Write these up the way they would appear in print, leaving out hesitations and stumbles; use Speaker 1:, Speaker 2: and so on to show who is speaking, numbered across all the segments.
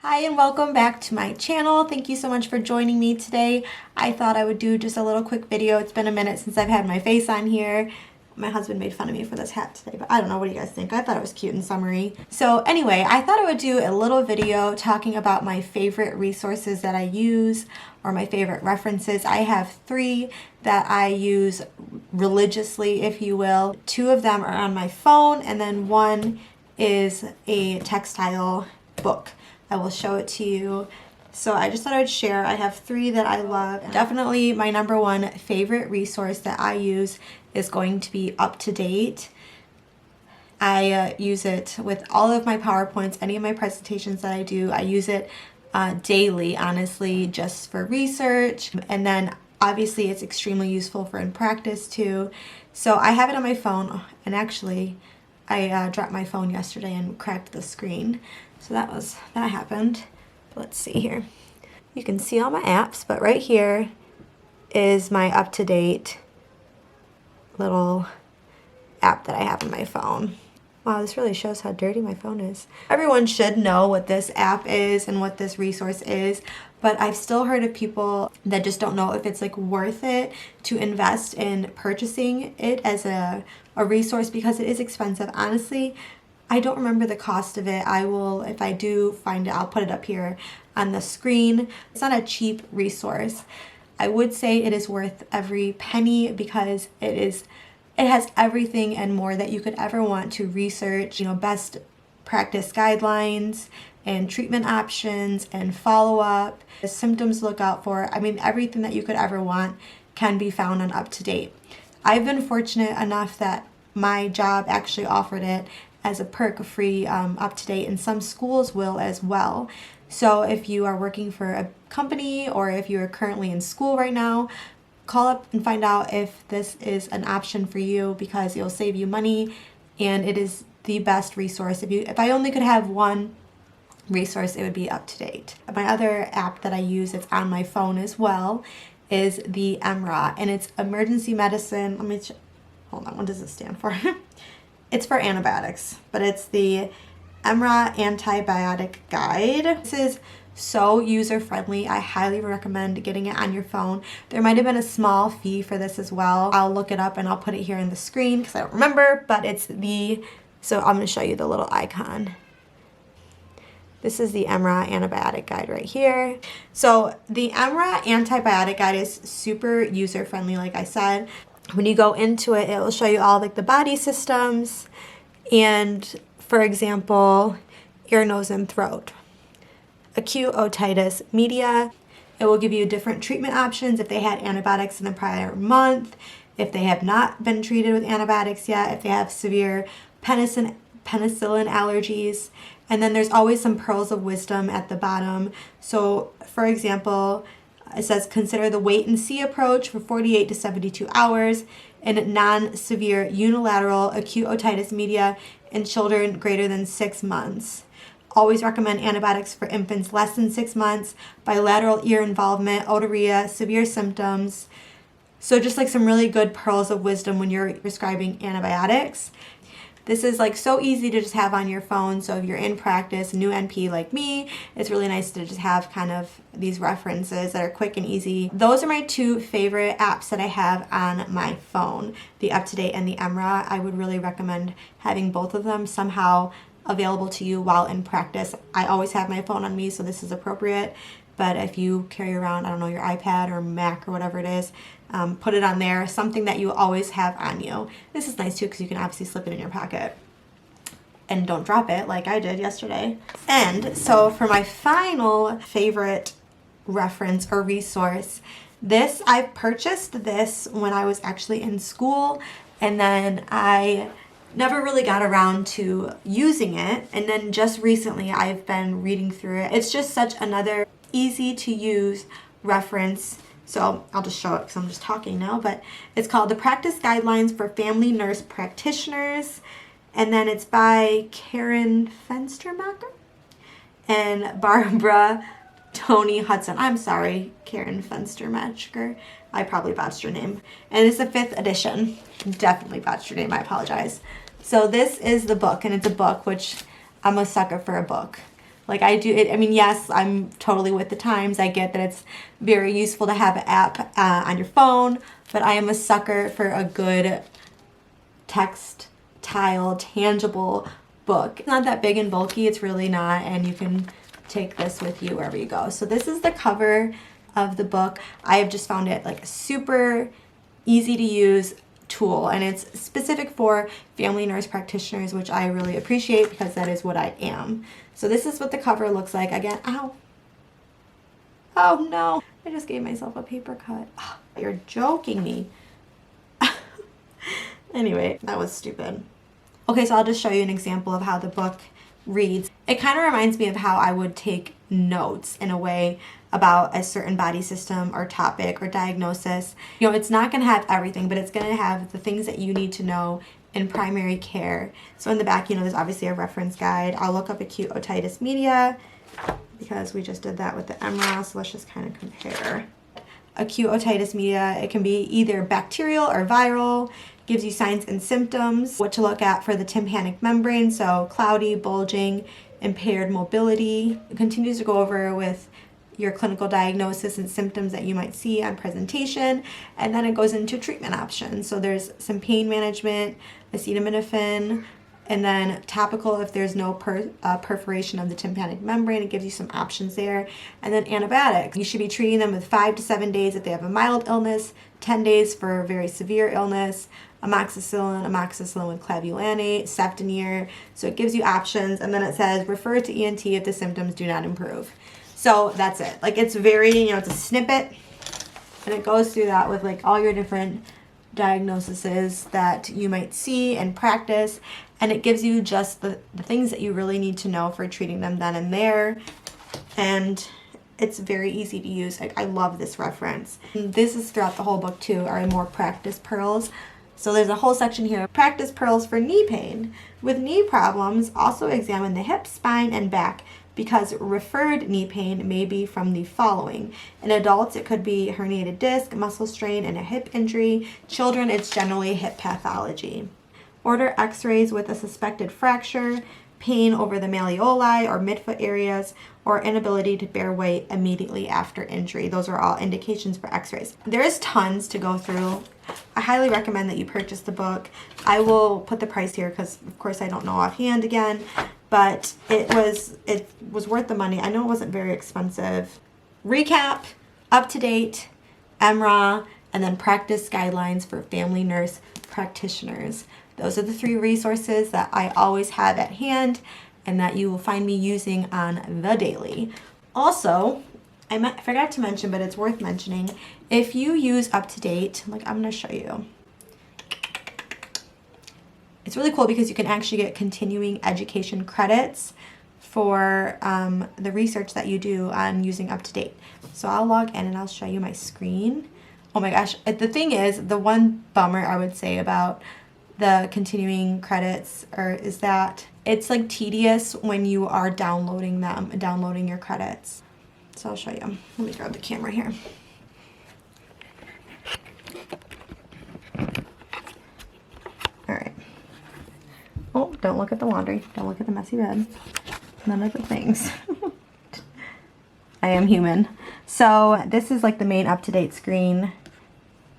Speaker 1: Hi and welcome back to my channel. Thank you so much for joining me today. I thought I would do just a little quick video. It's been a minute since I've had my face on here. My husband made fun of me for this hat today, but I don't know. What do you guys think? I thought it was cute and summery. So anyway, I thought I would do a little video talking about my favorite resources that I use or my favorite references. I have 3 that I use religiously, if you will. 2 of them are on my phone and then 1 is a textile book. I will show it to you. So I just thought I would share. I have 3 that I love. Definitely my number 1 favorite resource that I use is going to be Uptodate. I use it with all of my PowerPoints, any of my presentations that I do. I use it daily, honestly, just for research. And then obviously it's extremely useful for in practice too. So I have it on my phone, and actually I dropped my phone yesterday and cracked the screen. So that happened. Let's see here. You can see all my apps, but right here is my Uptodate little app that I have on my phone. Wow, this really shows how dirty my phone is. Everyone should know what this app is and what this resource is, but I've still heard of people that just don't know if it's like worth it to invest in purchasing it as a resource because it is expensive. Honestly, I don't remember the cost of it. I will, if I do find it, I'll put it up here on the screen. It's not a cheap resource. I would say it is worth every penny because it has everything and more that you could ever want to research, best practice guidelines and treatment options and follow-up, symptoms to look out for. I mean, everything that you could ever want can be found on Uptodate. I've been fortunate enough that my job actually offered it as a perk, free Uptodate, and some schools will as well. So if you are working for a company or if you are currently in school right now, call up and find out if this is an option for you because it'll save you money and it is the best resource. If I only could have one resource, it would be Uptodate. My other app that I use, it's on my phone as well, is the Emra, and it's emergency medicine. Hold on, what does it stand for? It's for antibiotics, but it's the Emra Antibiotic Guide. This is so user-friendly. I highly recommend getting it on your phone. There might have been a small fee for this as well. I'll look it up and I'll put it here in the screen because I don't remember, but so I'm going to show you the little icon. This is the Emra Antibiotic Guide right here. So the Emra Antibiotic Guide is super user-friendly, like I said. When you go into it, it will show you all like the body systems and, for example, ear, nose, and throat. Acute otitis media. It will give you different treatment options if they had antibiotics in the prior month, if they have not been treated with antibiotics yet, if they have severe penicillin allergies. And then there's always some pearls of wisdom at the bottom. So, for example, it says consider the wait and see approach for 48 to 72 hours in non-severe unilateral acute otitis media in children greater than 6 months. Always recommend antibiotics for infants less than 6 months, bilateral ear involvement, otorrhea, severe symptoms. So just like some really good pearls of wisdom when you're prescribing antibiotics. This is like so easy to just have on your phone. So if you're in practice, new NP like me, it's really nice to just have kind of these references that are quick and easy. Those are my 2 favorite apps that I have on my phone, the Uptodate and the Emra. I would really recommend having both of them somehow available to you while in practice. I always have my phone on me, so this is appropriate. But if you carry around, I don't know, your iPad or Mac or whatever it is, put it on there, something that you always have on you. This is nice too because you can obviously slip it in your pocket and don't drop it like I did yesterday. And so for my final favorite reference or resource, I purchased this when I was actually in school, and then I never really got around to using it, and then just recently I've been reading through it. It's just such another easy to use reference. So I'll just show it because I'm just talking now, but it's called The Practice Guidelines for Family Nurse Practitioners, and then it's by Karen Fenstermacher and Barbara Tony Hudson. I'm sorry, Karen Fenstermacher. I probably botched your name. And it's the 5th edition. Definitely botched your name. I apologize. So this is the book, and it's a book, which I'm a sucker for a book. Like I do it. I mean, yes, I'm totally with the times. I get that it's very useful to have an app on your phone, but I am a sucker for a good textile, tangible book. It's not that big and bulky. It's really not. And you can take this with you wherever you go. So this is the cover of the book. I have just found it like a super easy to use tool, and it's specific for family nurse practitioners, which I really appreciate because that is what I am. So this is what the cover looks like. Again, ow. Oh no, I just gave myself a paper cut. Oh, you're joking me. Anyway, that was stupid. Okay, so I'll just show you an example of how the book reads. It kind of reminds me of how I would take notes in a way about a certain body system or topic or diagnosis. You know, it's not going to have everything, but it's going to have the things that you need to know in primary care. So in the back, you know, there's obviously a reference guide. I'll look up acute otitis media because we just did that with the Emra, so let's just kind of compare. Acute otitis media, it can be either bacterial or viral. Gives you signs and symptoms, what to look at for the tympanic membrane, so cloudy, bulging, impaired mobility. It continues to go over with your clinical diagnosis and symptoms that you might see on presentation, and then it goes into treatment options. So there's some pain management, acetaminophen, and then topical if there's no perforation of the tympanic membrane. It gives you some options there. And then antibiotics. You should be treating them with 5 to 7 days if they have a mild illness, 10 days for a very severe illness, amoxicillin with clavulanate, Ceftonir. So it gives you options, and then it says refer to ENT if the symptoms do not improve. So that's it. Like it's very, you know, it's a snippet, and it goes through that with like all your different diagnoses that you might see and practice, and it gives you just the things that you really need to know for treating them then and there. And it's very easy to use. Like I love this reference. And this is throughout the whole book too, are more practice pearls. So there's a whole section here, practice pearls for knee pain. With knee problems, also examine the hip, spine, and back because referred knee pain may be from the following. In adults, it could be herniated disc, muscle strain, and a hip injury. Children, it's generally hip pathology. Order x-rays with a suspected fracture, pain over the malleoli or midfoot areas, or inability to bear weight immediately after injury. Those are all indications for x-rays. There is tons to go through. I highly recommend that you purchase the book. I will put the price here because, of course, I don't know offhand again, but it was worth the money. I know it wasn't very expensive. Recap, Uptodate, Emra, and then practice guidelines for family nurse practitioners. Those are the 3 resources that I always have at hand and that you will find me using on the daily. Also, I forgot to mention, but it's worth mentioning, if you use Uptodate, like I'm going to show you. It's really cool because you can actually get continuing education credits for the research that you do on using Uptodate. So I'll log in and I'll show you my screen. Oh my gosh. The thing is, the one bummer I would say about the continuing credits is that it's like tedious when you are downloading your credits. So I'll show you. Let me grab the camera here. All right. Oh, don't look at the laundry. Don't look at the messy bed. None of the things. I am human. So this is like the main Uptodate screen.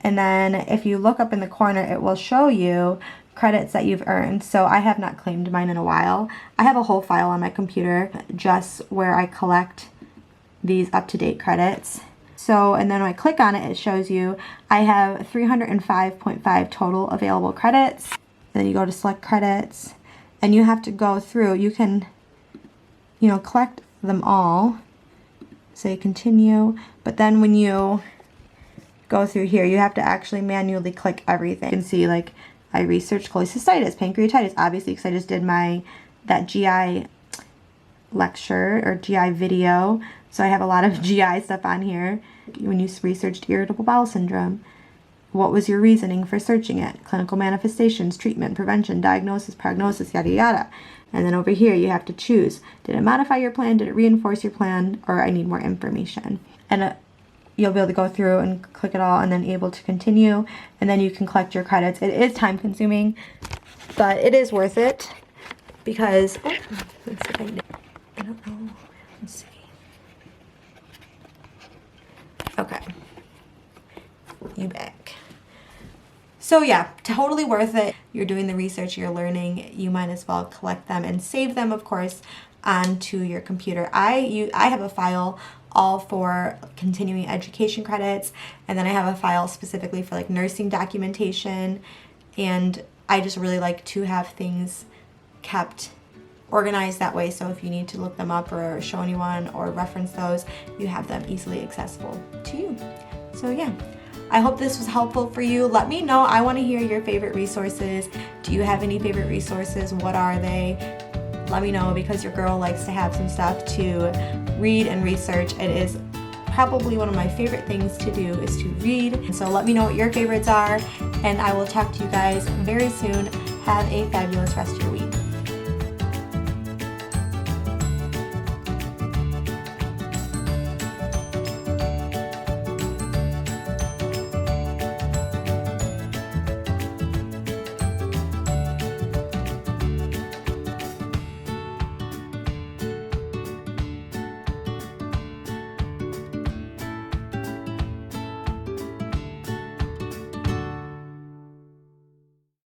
Speaker 1: And then if you look up in the corner, it will show you credits that you've earned. So I have not claimed mine in a while. I have a whole file on my computer just where I collect these Uptodate credits. So, and then when I click on it, it shows you I have 305.5 total available credits. And then you go to select credits and you have to go through. You can, you know, collect them all. Say continue. But then when you go through here, you have to actually manually click everything. You can see like I researched cholecystitis, pancreatitis, obviously because I just did that GI lecture or GI video. So I have a lot of GI stuff on here. When you researched irritable bowel syndrome, what was your reasoning for searching it? Clinical manifestations, treatment, prevention, diagnosis, prognosis, yada yada. And then over here you have to choose. Did it modify your plan? Did it reinforce your plan? Or I need more information. And you'll be able to go through and click it all and then able to continue. And then you can collect your credits. It is time consuming, but it is worth it because, let's see if I can don't know. Let's see. Okay. You back. So yeah, totally worth it. You're doing the research, you're learning, you might as well collect them and save them, of course, onto your computer. I have a file all for continuing education credits, and then I have a file specifically for like nursing documentation, and I just really like to have things kept organized that way, so if you need to look them up or show anyone or reference those, you have them easily accessible to you. So yeah, I hope this was helpful for you. Let me know. I want to hear your favorite resources. Do you have any favorite resources? What are they? Let me know, because your girl likes to have some stuff to read and research. It is probably one of my favorite things to do is to read. And so let me know what your favorites are, and I will talk to you guys very soon. Have a fabulous rest of your week.